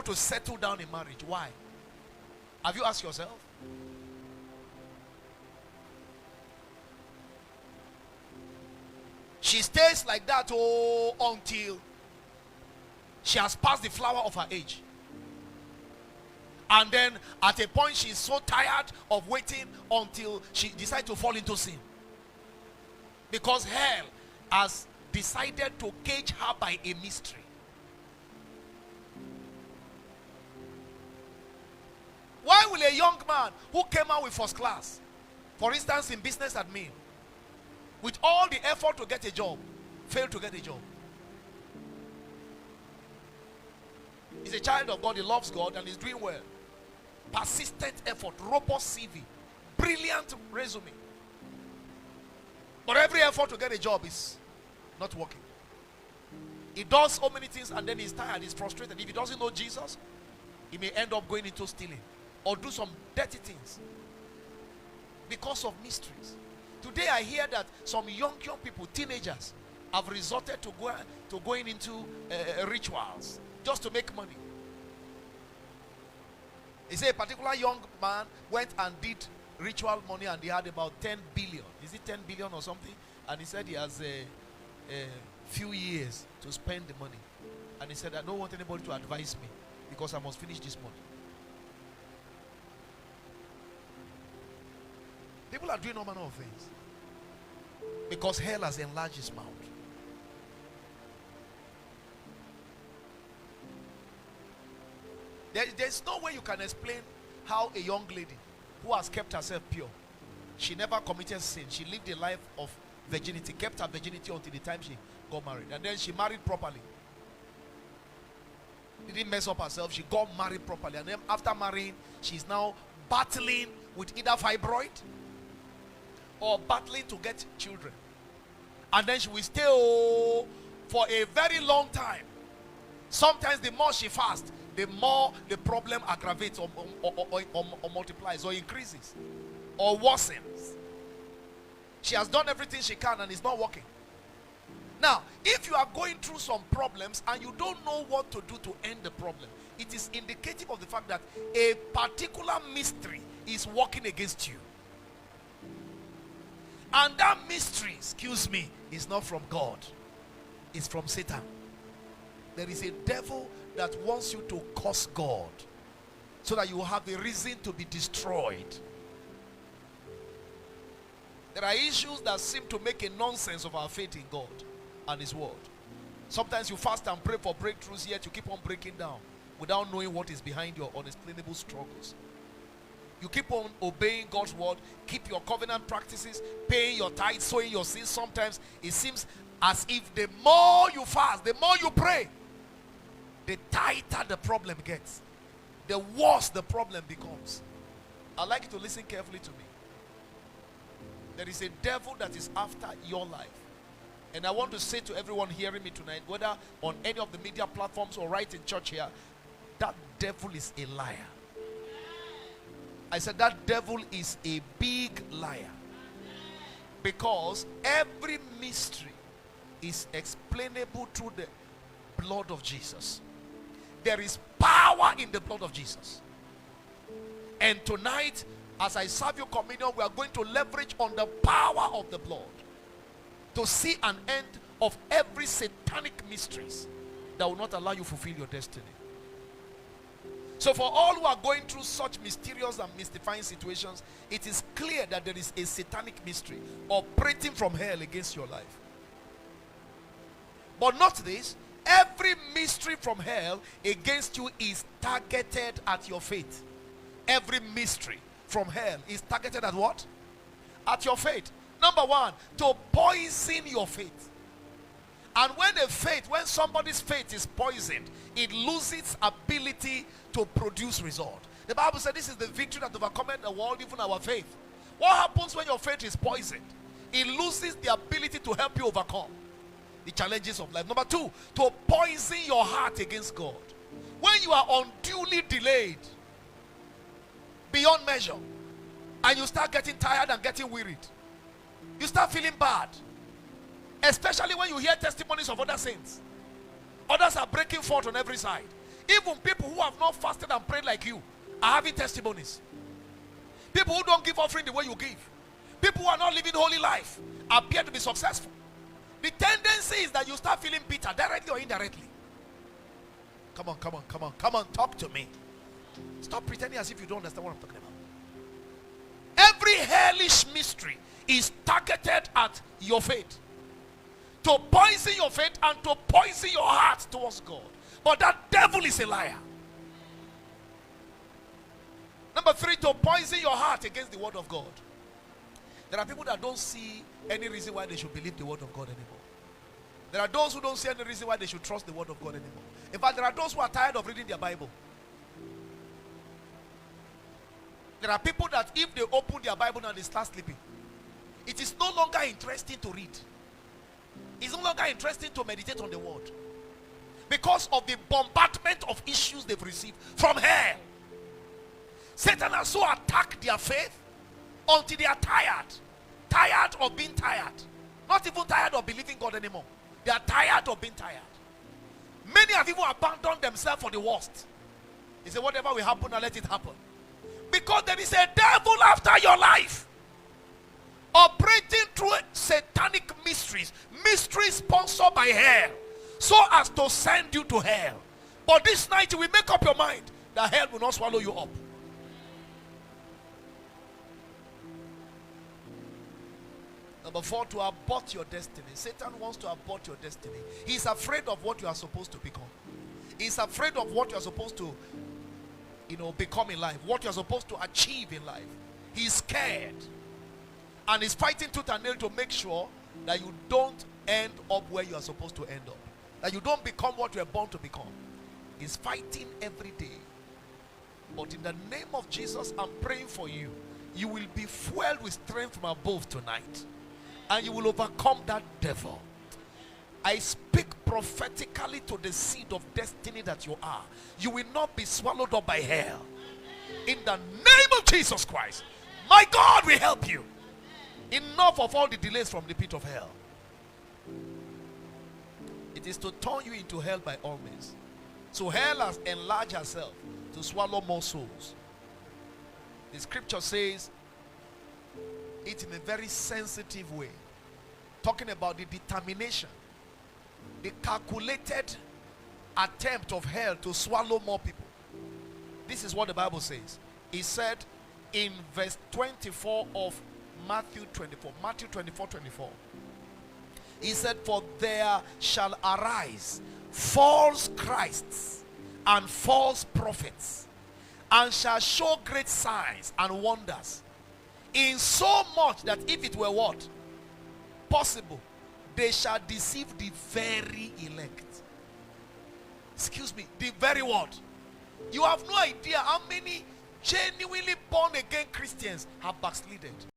to settle down in marriage. Why? Have you asked yourself? She stays like that until she has passed the flower of her age. And then at a point she's so tired of waiting until she decides to fall into sin. Because hell has decided to cage her by a mystery. Why will a young man who came out with first class, for instance in business admin, with all the effort to get a job, fail to get a job? He's a child of God, he loves God and he's doing well. Persistent effort, robust CV, brilliant resume. But every effort to get a job is not working. He does so many things and then he's tired, he's frustrated. If he doesn't know Jesus, he may end up going into stealing or do some dirty things because of mysteries. Today I hear that some young people, teenagers, have resorted to going into rituals just to make money. He said a particular young man went and did ritual money and he had about 10 billion. Is it 10 billion or something? And he said he has a few years to spend the money. And he said, I don't want anybody to advise me because I must finish this money. People are doing all manner of things because hell has enlarged his mouth. There's no way you can explain how a young lady who has kept herself pure, she never committed sin, she lived a life of virginity, kept her virginity until the time she got married, and then she married properly, didn't mess up herself, she got married properly, and then after marrying she's now battling with either fibroid or battling to get children, and then she will stay for a very long time. Sometimes the more she fasts, the more the problem aggravates or multiplies or increases or worsens. She has done everything she can and it's not working. Now, if you are going through some problems and you don't know what to do to end the problem, it is indicative of the fact that a particular mystery is working against you. And that mystery, is not from God. It's from Satan. There is a devil that wants you to curse God so that you will have a reason to be destroyed. There are issues that seem to make a nonsense of our faith in God and His word. Sometimes you fast and pray for breakthroughs, yet you keep on breaking down without knowing what is behind your unexplainable struggles. You keep on obeying God's word, keep your covenant practices, paying your tithes, sowing your seeds. Sometimes it seems as if the more you fast, the more you pray, the tighter the problem gets, the worse the problem becomes. I'd like you to listen carefully to me. There is a devil that is after your life. And I want to say to everyone hearing me tonight, whether on any of the media platforms or right in church here, that devil is a liar. I said that devil is a big liar. Because every mystery is explainable through the blood of Jesus. There is power in the blood of Jesus. And tonight, as I serve you communion, we are going to leverage on the power of the blood to see an end of every satanic mysteries that will not allow you to fulfill your destiny. So for all who are going through such mysterious and mystifying situations, it is clear that there is a satanic mystery operating from hell against your life. But not this. Every mystery from hell against you is targeted at your faith. Every mystery from hell is targeted at what? At your faith. Number one, to poison your faith. And when somebody's faith is poisoned, it loses ability to produce result. The Bible said this is the victory that overcometh the world, even our faith. What happens when your faith is poisoned? It loses the ability to help you overcome the challenges of life. Number two, to poison your heart against God. When you are unduly delayed beyond measure and you start getting tired and getting wearied, you start feeling bad, especially when you hear testimonies of other saints. Others are breaking forth on every side. Even people who have not fasted and prayed like you are having testimonies. People who don't give offering the way you give, people who are not living holy life, appear to be successful. The tendency is that you start feeling bitter, directly or indirectly. Come on, talk to me. Stop pretending as if you don't understand what I'm talking about. Every hellish mystery is targeted at your faith, to poison your faith and to poison your heart towards God. But that devil is a liar. Number 3, to poison your heart against the word of God. There are people that don't see any reason why they should believe the word of God anymore. There are those who don't see any reason why they should trust the word of God anymore. In fact, there are those who are tired of reading their Bible. There are people that if they open their Bible now, they start sleeping. It is no longer interesting to read. It's no longer interesting to meditate on the word, because of the bombardment of issues they've received from hell. Satan has so attacked their faith until they are tired of being tired. Not even tired of believing God anymore. They are tired of being tired. Many have even abandoned themselves for the worst. He said, whatever will happen, now let it happen. Because there is a devil after your life, operating through satanic mysteries sponsored by hell, so as to send you to hell. But this night you will make up your mind that hell will not swallow you up. Number 4, to abort your destiny. Satan wants to abort your destiny. He's afraid of what you are supposed to become. He's afraid of what you are supposed to, become in life, what you are supposed to achieve in life. He's scared, and he's fighting tooth and nail to make sure that you don't end up where you are supposed to end up, that you don't become what you are born to become. He's fighting every day. But in the name of Jesus, I'm praying for you. You will be fueled with strength from above tonight, and you will overcome that devil. I speak prophetically to the seed of destiny that you are. You will not be swallowed up by hell. In the name of Jesus Christ, my God will help you. Enough of all the delays from the pit of hell. It is to turn you into hell by all means. So hell has enlarged herself to swallow more souls. The scripture says it in a very sensitive way, talking about the determination, the calculated attempt of hell to swallow more people. This is what the Bible says. It said in verse 24 of Matthew 24. Matthew 24:24. He said, for there shall arise false Christs and false prophets, and shall show great signs and wonders, in so much that if it were what? Possible, they shall deceive the very elect. Excuse me, the very what? You have no idea how many genuinely born again Christians have backslided.